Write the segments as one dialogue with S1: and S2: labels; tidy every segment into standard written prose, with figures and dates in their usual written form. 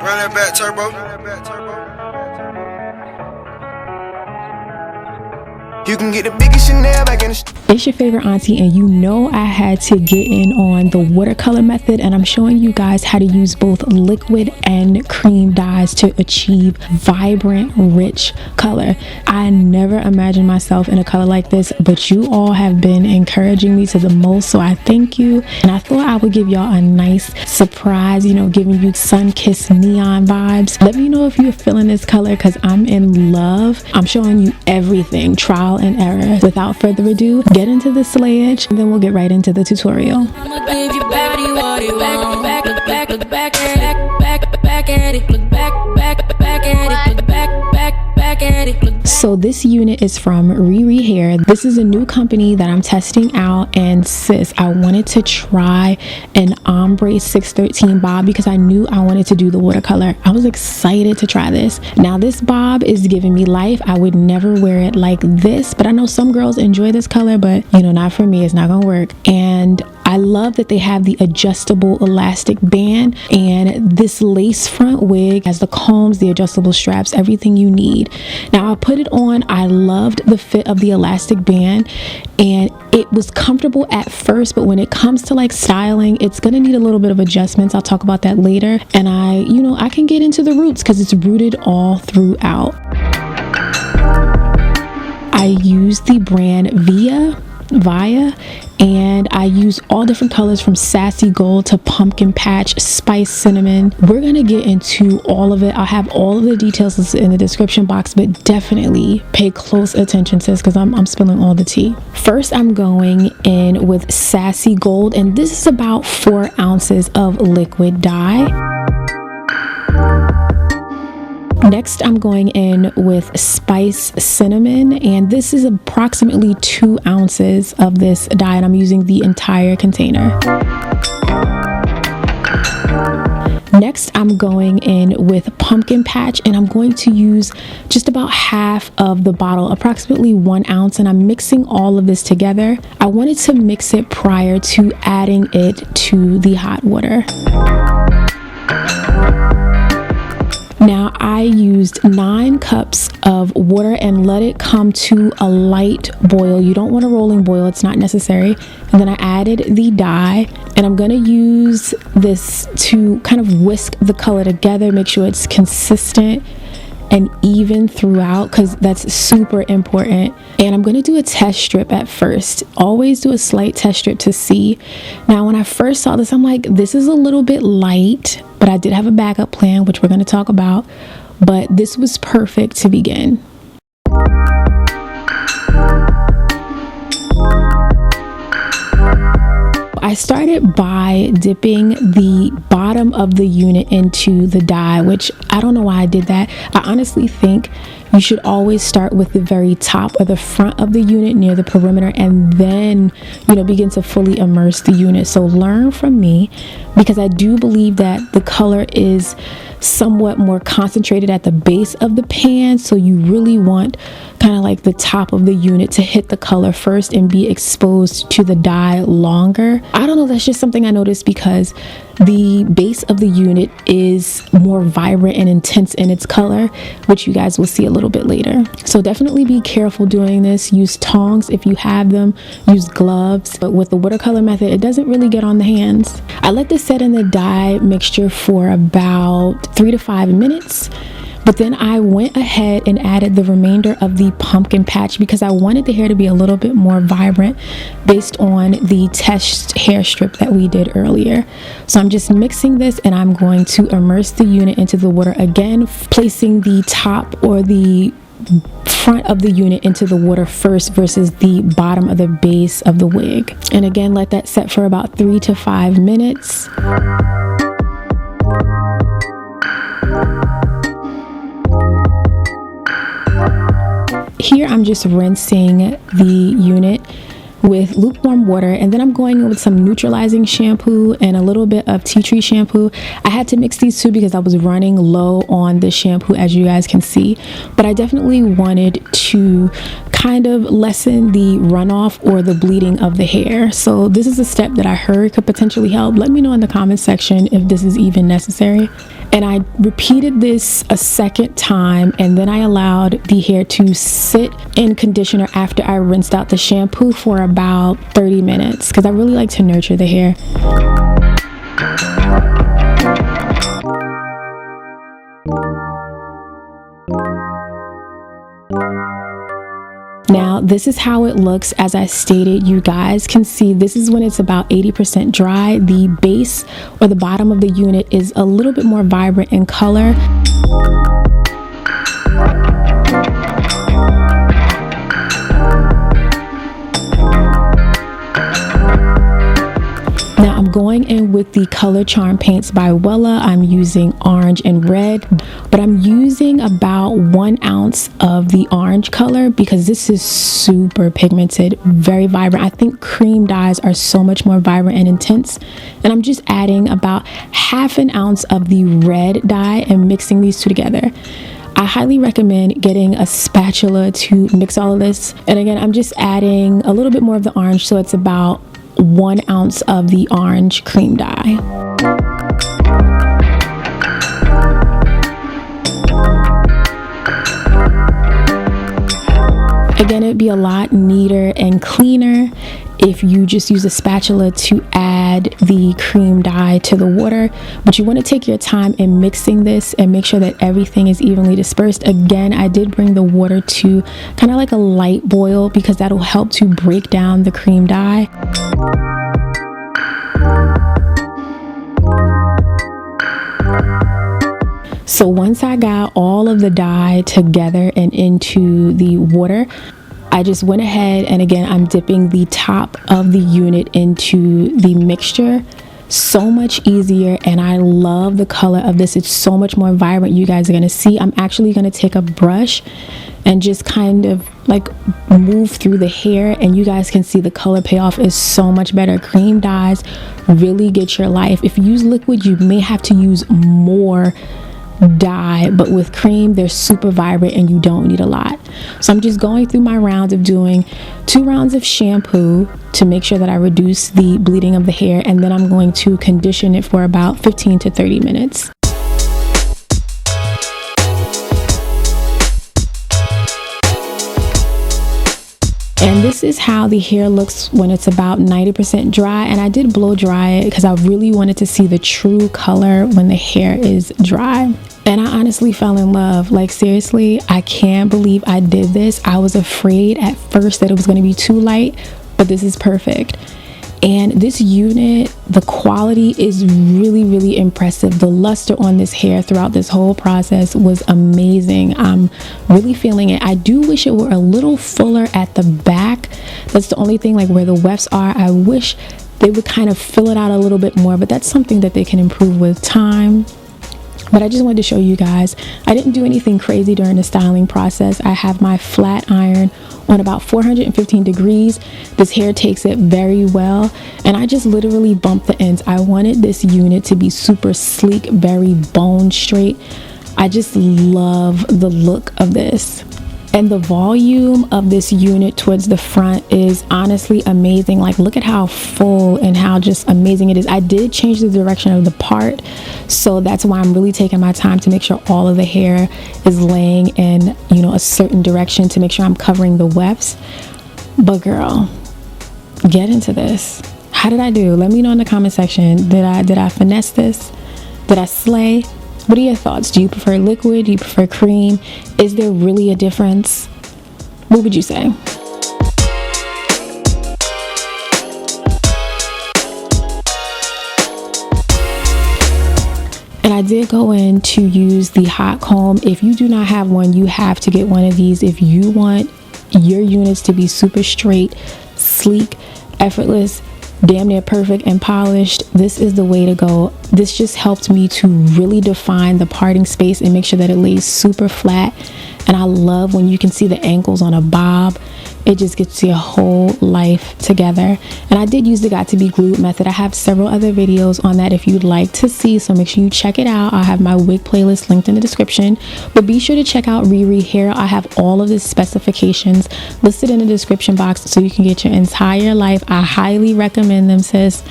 S1: Run that back, turbo. You can get the biggest Chanel back in the
S2: It's your favorite auntie, and you know I had to get in on the watercolor method, and I'm showing you guys how to use both liquid and cream dyes to achieve vibrant, rich color. I never imagined myself in a color like this, but you all have been encouraging me to the most, so I thank you. And I thought I would give y'all a nice surprise, you know, giving you sun-kissed neon vibes. Let me know if you're feeling this color, because I'm in love. I'm showing you everything, trial and error. Without further ado, get into the slayage, and then we'll get right into the tutorial. So this unit is from RIRIHAIR. This is a new company that I'm testing out, and sis, I wanted to try an ombre 613 bob because I knew I wanted to do the watercolor. I was excited to try this. Now this bob is giving me life. I would never wear it like this, but I know some girls enjoy this color, but you know, not for me. It's not gonna work. And I love that they have the adjustable elastic band, and this lace front wig has the combs, the adjustable straps, everything you need. Now I put it on. I loved the fit of the elastic band, and it was comfortable at first, but when it comes to like styling, it's gonna need a little bit of adjustments. I'll talk about that later. And I can get into the roots because it's rooted all throughout. I use the brand Via, and I use all different colors from sassy gold to pumpkin patch, spice cinnamon. We're gonna get into all of it. I'll have all of the details in the description box, but definitely pay close attention, sis, because I'm spilling all the tea. First, I'm going in with sassy gold, and this is about 4 ounces of liquid dye. Next, I'm going in with spice cinnamon, and this is approximately 2 ounces of this dye, and I'm using the entire container. Next, I'm going in with pumpkin patch, and I'm going to use just about half of the bottle, approximately 1 ounce, and I'm mixing all of this together. I wanted to mix it prior to adding it to the hot water. Now I used 9 cups of water and let it come to a light boil. You don't want a rolling boil, it's not necessary. And then I added the dye, and I'm gonna use this to kind of whisk the color together, make sure it's consistent and even throughout, because that's super important. And I'm going to do a test strip at first. Always do a slight test strip to see. Now when I first saw this, I'm like, this is a little bit light, but I did have a backup plan, which we're going to talk about. But this was perfect to begin. I started by dipping the bottom of the unit into the dye, which I don't know why I did that. I honestly think you should always start with the very top or the front of the unit near the perimeter, and then, you know, begin to fully immerse the unit. So learn from me, because I do believe that the color is somewhat more concentrated at the base of the pan, so you really want kind of like the top of the unit to hit the color first and be exposed to the dye longer. I don't know, that's just something I noticed, because the base of the unit is more vibrant and intense in its color, which you guys will see a little bit later. So definitely be careful doing this. Use tongs if you have them, use gloves. But with the watercolor method, it doesn't really get on the hands. I let this set in the dye mixture for about 3 to 5 minutes. But then I went ahead and added the remainder of the pumpkin patch because I wanted the hair to be a little bit more vibrant based on the test hair strip that we did earlier. So I'm just mixing this, and I'm going to immerse the unit into the water again, placing the top or the front of the unit into the water first versus the bottom of the base of the wig. And again, let that set for about 3 to 5 minutes. Here I'm just rinsing the unit with lukewarm water, and then I'm going in with some neutralizing shampoo and a little bit of tea tree shampoo. I had to mix these two because I was running low on the shampoo, as you guys can see, but I definitely wanted to kind of lessen the runoff or the bleeding of the hair. So this is a step that I heard could potentially help. Let me know in the comment section if this is even necessary. And I repeated this a second time, and then I allowed the hair to sit in conditioner after I rinsed out the shampoo for about 30 minutes because I really like to nurture the hair. Now this is how it looks. As I stated, you guys can see this is when it's about 80% dry. The base or the bottom of the unit is a little bit more vibrant in color. Now I'm going in with the Color Charm paints by Wella. I'm using orange and red, but I'm using about 1 ounce of the orange color because this is super pigmented, very vibrant. I think cream dyes are so much more vibrant and intense. And I'm just adding about 1/2 ounce of the red dye and mixing these two together. I highly recommend getting a spatula to mix all of this. And again, I'm just adding a little bit more of the orange, so it's about 1 ounce of the orange cream dye. Again, it'd be a lot neater and cleaner if you just use a spatula to add the cream dye to the water, but you want to take your time in mixing this and make sure that everything is evenly dispersed. Again, I did bring the water to kind of like a light boil because that'll help to break down the cream dye. So once I got all of the dye together and into the water, I just went ahead and again, I'm dipping the top of the unit into the mixture. So much easier, and I love the color of this. It's so much more vibrant. You guys are gonna see. I'm actually gonna take a brush and just kind of like move through the hair, and you guys can see the color payoff is so much better. Cream dyes really get your life. If you use liquid, you may have to use more dye, but with cream they're super vibrant and you don't need a lot. So I'm just going through my rounds of doing 2 rounds of shampoo to make sure that I reduce the bleeding of the hair, and then I'm going to condition it for about 15 to 30 minutes. And this is how the hair looks when it's about 90% dry, and I did blow dry it because I really wanted to see the true color when the hair is dry. And I honestly fell in love. Like seriously, I can't believe I did this. I was afraid at first that it was going to be too light, but this is perfect. And this unit, the quality is really, really impressive. The luster on this hair throughout this whole process was amazing. I'm really feeling it. I do wish it were a little fuller at the back. That's the only thing, like where the wefts are. I wish they would kind of fill it out a little bit more, but that's something that they can improve with time. But I just wanted to show you guys, I didn't do anything crazy during the styling process. I have my flat iron on about 415 degrees. This hair takes it very well, and I just literally bumped the ends. I wanted this unit to be super sleek, very bone straight. I just love the look of this. And the volume of this unit towards the front is honestly amazing. Like, look at how full and how just amazing it is. I did change the direction of the part, so that's why I'm really taking my time to make sure all of the hair is laying in, you know, a certain direction to make sure I'm covering the wefts. But girl, get into this. How did I do? Let me know in the comment section. Did I finesse this? Did I slay? What are your thoughts? Do you prefer liquid? Do you prefer cream? Is there really a difference? What would you say? And I did go in to use the hot comb. If you do not have one, you have to get one of these. If you want your units to be super straight, sleek, effortless, damn near perfect and polished, this is the way to go. This just helped me to really define the parting space and make sure that it lays super flat. And I love when you can see the ankles on a bob. it just gets your whole life together. And I did use the got to be glued method. I have several other videos on that if you'd like to see, so make sure you check it out. I'll have my wig playlist linked in the description, but be sure to check out RIRIHAIR. I have all of the specifications listed in the description box so you can get your entire life. I highly recommend them, sis.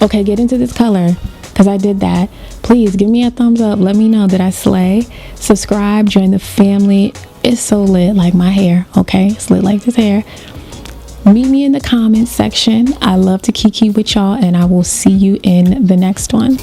S2: Okay, get into this color because I did that. Please give me a thumbs up. Let me know that I slay. Subscribe, join the family. It's so lit, like my hair. Okay, it's lit like this hair. Meet me in the comments section. I love to kiki with y'all, and I will see you in the next one.